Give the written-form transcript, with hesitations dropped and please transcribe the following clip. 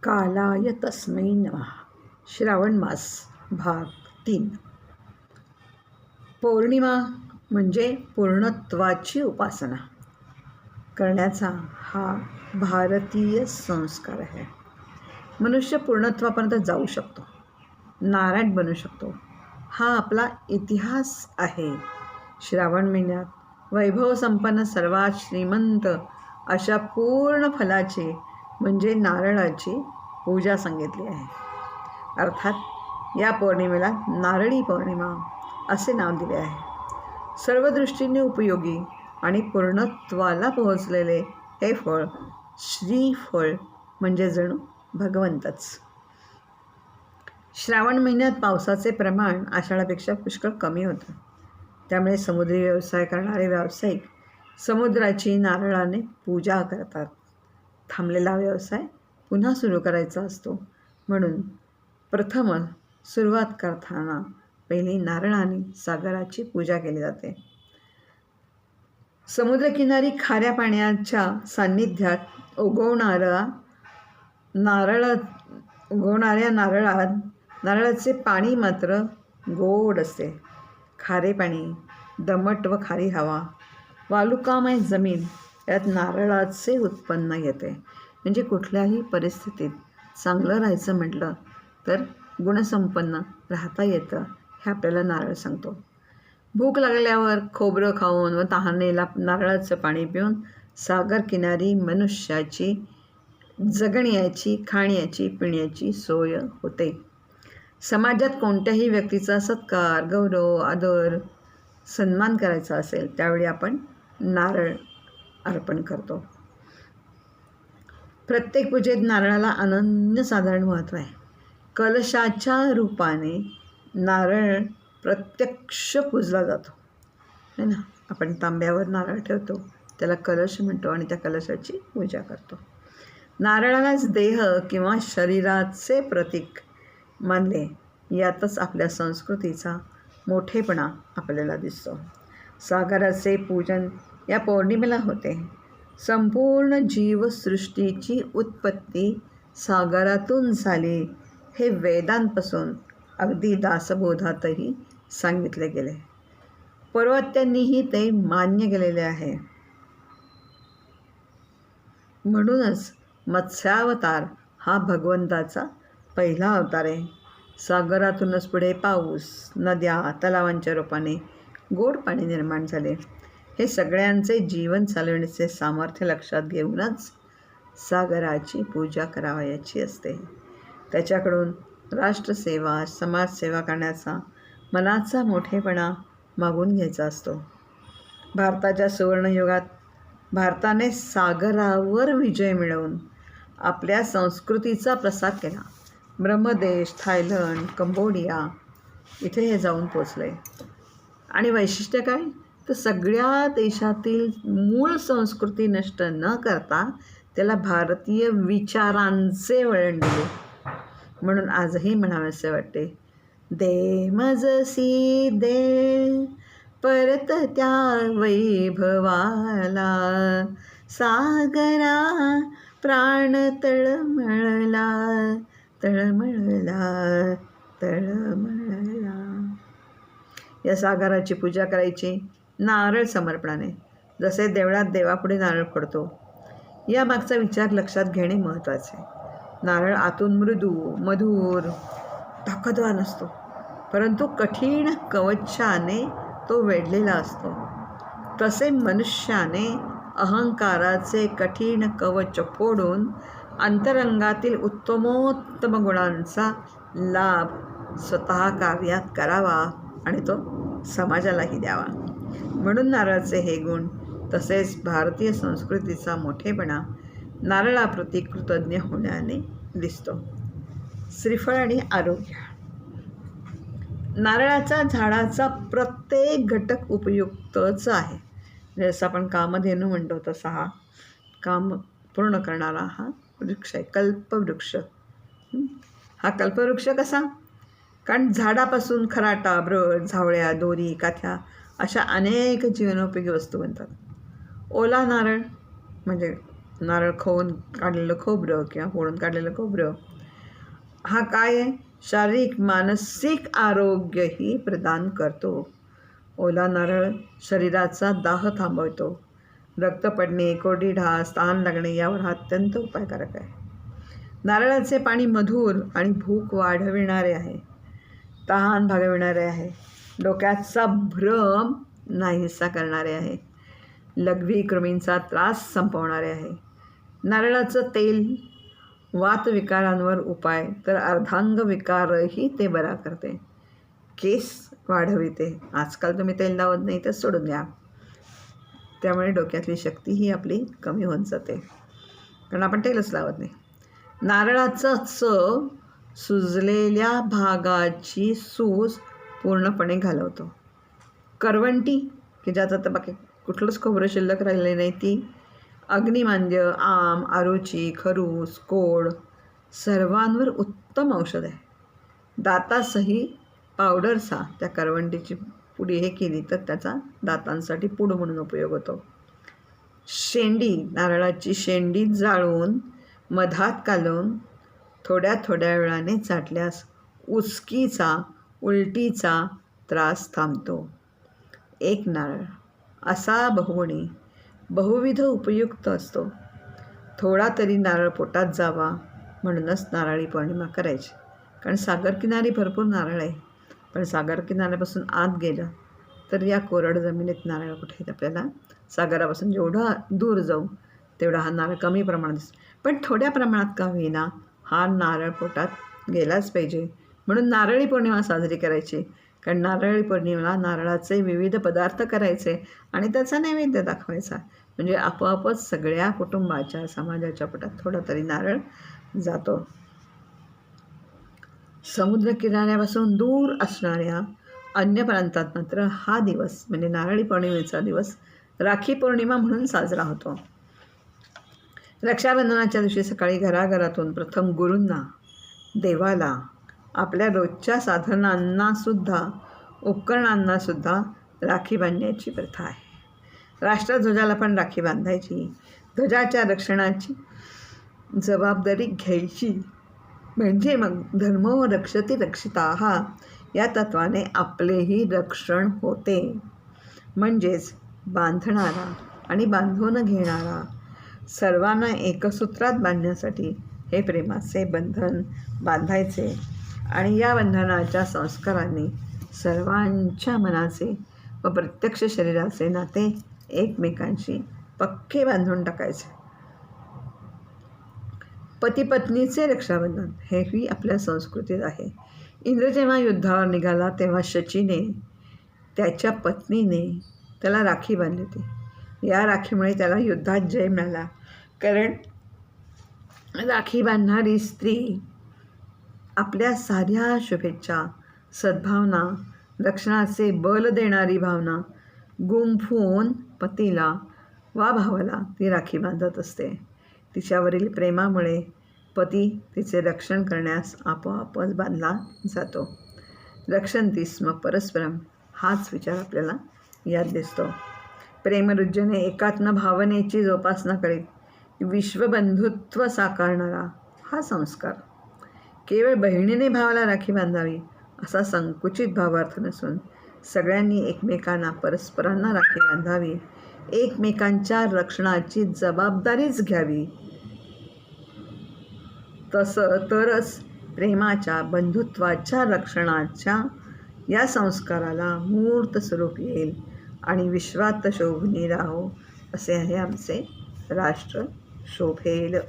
कालाय तस्मै नमः. श्रावण मास भाग 3. पौर्णिमा म्हणजे पूर्णत्वाची उपासना करण्याचा हा भारतीय संस्कार आहे. मनुष्य पूर्णत्वापर्यंत जाऊ शकतो, नारायण बनू शकतो, हा आपला इतिहास आहे. श्रावण महिन्यात वैभव संपन्न सर्वात श्रीमंत अशा पूर्ण फलाची म्हणजे नारळाची पूजा सांगितली आहे. अर्थात या पौर्णिमेला नारळी पौर्णिमा असे नाव दिले आहे. सर्व दृष्टीने उपयोगी आणि पूर्णत्वाला पोहोचलेले हे फळ श्रीफळ म्हणजे जणू भगवंतच. श्रावण महिन्यात पावसाचे प्रमाण आषाढापेक्षा पुष्कळ कमी होतं. त्यामुळे समुद्री व्यवसाय करणारे व्यावसायिक समुद्राची नारळाने पूजा करतात. थांबलेला व्यवसाय पुन्हा सुरू करायचा असतो, म्हणून प्रथम सुरुवात करताना पहिली नारळाने सागराची पूजा केली जाते. समुद्रकिनारी खाऱ्या पाण्याच्या सान्निध्यात उगवणाऱ्या नारळाचे पाणी मात्र गोड असते. खारे पाणी, दमट व खारी हवा, वालुकामय जमीन यात नारळाचे उत्पन्न येते. म्हणजे कुठल्याही परिस्थितीत चांगलं राहायचं म्हटलं तर गुणसंपन्न राहता येतं हे आपल्याला नारळ सांगतो. भूक लागल्यावर खोबरं खाऊन व तहानेला नारळाचं पाणी पिऊन सागर किनारी मनुष्याची जगण्याची, खाण्याची, पिण्याची सोय होते. समाजात कोणत्याही व्यक्तीचा सत्कार, गौरव, आदर, सन्मान करायचा असेल त्यावेळी आपण नारळ अर्पण करतो. प्रत्येक पूजेत नारळाला अनन्यसाधारण महत्त्व आहे. कलशाच्या रूपाने नारळ प्रत्यक्ष पूजला जातो, है ना. आपण तांब्यावर नारळ ठेवतो, त्याला कलश म्हणतो आणि त्या कलशाची पूजा करतो. नारळालाच देह किंवा शरीराचे प्रतीक मानले, यातच आपल्या संस्कृतीचा मोठेपणा आपल्याला दिसतो. सागराचे पूजन या पौर्णिमेला होते. संपूर्ण जीवसृष्टीची उत्पत्ती सागरातून झाली हे वेदांपासून अगदी दासबोधातही सांगितले गेले. पर्वत्यांनीही ते मान्य केलेले आहे. म्हणूनच मत्स्यावतार हा भगवंताचा पहिला अवतार आहे. सागरातूनच पुढे पाऊस, नद्या, तलावांच्या रूपाने गोड पाणी निर्माण झाले. हे सगळ्यांचे जीवन चालवण्याचे सामर्थ्य लक्षात घेऊनच सागराची पूजा करावयाची असते. त्याच्याकडून राष्ट्रसेवा, समाजसेवा करण्याचा मनाचा मोठेपणा मागून घ्यायचा असतो. भारताच्या सुवर्णयुगात भारताने सागरावर विजय मिळवून आपल्या संस्कृतीचा प्रसार केला. ब्रह्मदेश, थायलंड, कंबोडिया इथे हे जाऊन पोचले. आणि वैशिष्ट्य काय, तर सगळ्या देशातील मूळ संस्कृती नष्ट न करता त्याला भारतीय विचारांचे वळण दिले. म्हणून आजही म्हणावेसे वाटते, दे मजसी दे परत त्या वैभवाला, सागरा प्राण तळमळला तळमळला तळमळला. या सागराची पूजा करायची नारळ समर्पणाने, जसे देवळात देवापुढे नारळ फोडतो. या मागचा विचार लक्षात घेणे महत्त्वाचे. नारळ आतून मृदू, मधुर, ताकदवान असतो, परंतु कठीण कवचाने तो वेढलेला असतो. तसे मनुष्याने अहंकाराचे कठीण कवच फोडून अंतरंगातील उत्तमोत्तम गुणांचा लाभ स्वतः कार्यात करावा आणि तो समाजालाही द्यावा. म्हणून नारळाचे हे गुण, तसेच भारतीय संस्कृतीचा मोठेपणा नारळाप्रती कृतज्ञ होण्याने दिसतो. श्रीफळ आणि आरोग्य. नारळाच्या झाडाचा प्रत्येक घटक उपयुक्तच आहे. जसं आपण कामधेनू म्हणतो तसा हा काम पूर्ण करणारा हा वृक्ष आहे, कल्पवृक्ष. हा कल्पवृक्ष कसा, कारण झाडापासून खराटा, ब्रड, झावळ्या, दोरी, काथ्या अशा अनेक जीवनोपयोगी वस्तू बनतात. ओला नारळ म्हणजे नारळ खवून काढलेलं खोबरं किंवा फोडून काढलेलं खोबरं हा काय आहे? शारीरिक मानसिक आरोग्यही प्रदान करतो. ओला नारळ शरीराचा दाह थांबवतो. रक्त पडणे, कोरडी ढास, तहान लागणे यावर हा अत्यंत उपायकारक आहे. नारळाचे पाणी मधुर आणि भूक वाढविणारे आहे. तहान भागविणारे आहे. डोक्याचा भ्रम नाहीसा करणारे आहे. लघवी कृमींचा त्रास संपवणारे आहे. नारळाचं तेल वातविकारांवर उपाय तर अर्धांग विकारही ते बरा करते. केस वाढविते. आजकाल तुम्ही तेल लावत नाही तर सोडून द्या. त्यामुळे डोक्यातली शक्ती ही आपली कमी होत जाते, कारण आपण तेलच लावत नाही. नारळाचं सुजलेल्या भागाची सूज पूर्णपणे घालवतो. करवंटी की ज्यात आता बाकी कुठलंच खोबरं शिल्लक राहिले नाही ती अग्निमांद्य, आम, आरुची, खरूस, कोड सर्वांवर उत्तम औषध आहे. दातासही पावडरचा त्या करवंटीची पुडी हे केली तर त्याचा दातांसाठी पूड म्हणून उपयोग होतो. शेंडी, नारळाची शेंडी जाळून मधात घालून थोड्या थोड्या वेळाने चाटल्यास उचकीचा, उलटीचा त्रास थांबतो. एक नारळ असा बहुविध उपयुक्त असतो. थोडा तरी नारळ पोटात जावा म्हणूनच नारळी पौर्णिमा करायची. कारण सागरकिनारी भरपूर नारळ आहे, पण सागरकिनाऱ्यापासून आत गेलं तर या कोरड जमिनीत नारळ कुठे आहेत आपल्याला. सागरापासून जेवढा दूर जाऊ तेवढा हा नारळ कमी प्रमाणात दिसतो. पण थोड्या प्रमाणात का होईना हा नारळ पोटात गेलाच पाहिजे, म्हणून नारळी पौर्णिमा साजरी करायची. कारण नारळी पौर्णिमेला नारळाचे विविध पदार्थ करायचे आणि त्याचा नैवेद्य दाखवायचा. म्हणजे आपोआपच सगळ्या कुटुंबाच्या, समाजाच्या पोटात थोडा तरी नारळ जातो. समुद्रकिनाऱ्यापासून दूर असणाऱ्या अन्य प्रांतात मात्र हा दिवस म्हणजे नारळी पौर्णिमेचा दिवस राखी पौर्णिमा म्हणून साजरा होतो. रक्षाबंधनाच्या दिवशी सकाळी घराघरातून प्रथम गुरूंना, देवाला, आपल्या रोजच्या साधनांनासुद्धा, उपकरणांनासुद्धा राखी बांधण्याची प्रथा आहे. राष्ट्रध्वजाला पण राखी बांधायची. ध्वजाच्या रक्षणाची जबाबदारी घ्यायची. म्हणजे मग धर्मो रक्षति रक्षिताः या तत्वाने आपलेही रक्षण होते. म्हणजेच बांधणारा आणि बांधून घेणारा सर्वांना एकसूत्रात बांधण्यासाठी हे प्रेमाचे बंधन बांधायचे आणि या बंधनाच्या संस्कारांनी सर्वांच्या मनाचे व प्रत्यक्ष शरीराचे नाते एकमेकांशी पक्के बांधून टाकायचे. पतीपत्नीचे रक्षाबंधन हेही आपल्या संस्कृतीत आहे. इंद्र जेव्हा युद्धावर निघाला तेव्हा शचीने त्याच्या पत्नीने त्याला राखी बांधली होती. या राखीमुळे त्याला युद्धात जय मिळाला. कारण राखी बांधणारी स्त्री आपल्या साऱ्या शुभेच्छा, सद्भावना, रक्षणाचे बल देणारी भावना गुंफून पतीला वा भावाला ती राखी बांधत असते. तिच्यावरील प्रेमामुळे पती तिचे रक्षण करण्यास आपोआपच बांधला जातो. रक्षन्ति स्म परस्परम हाच विचार आपल्याला यात दिसतो. प्रेमरुज्जने एकात्म भावनेची जोपासना करीत विश्वबंधुत्व साकारणारा हा संस्कार. केवळ बहिणीने भावाला राखी बांधावी असा संकुचित भावार्थ नसून सगळ्यांनी एकमेकांना, परस्परांना राखी बांधावी, एकमेकांच्या रक्षणाची जबाबदारीच घ्यावी. तरच प्रेमाच्या, बंधुत्वाच्या, रक्षणाच्या या संस्काराला मूर्त स्वरूप येईल आणि विश्वात शोभनी राहो असे आहे आमचे राष्ट्र शोभेल.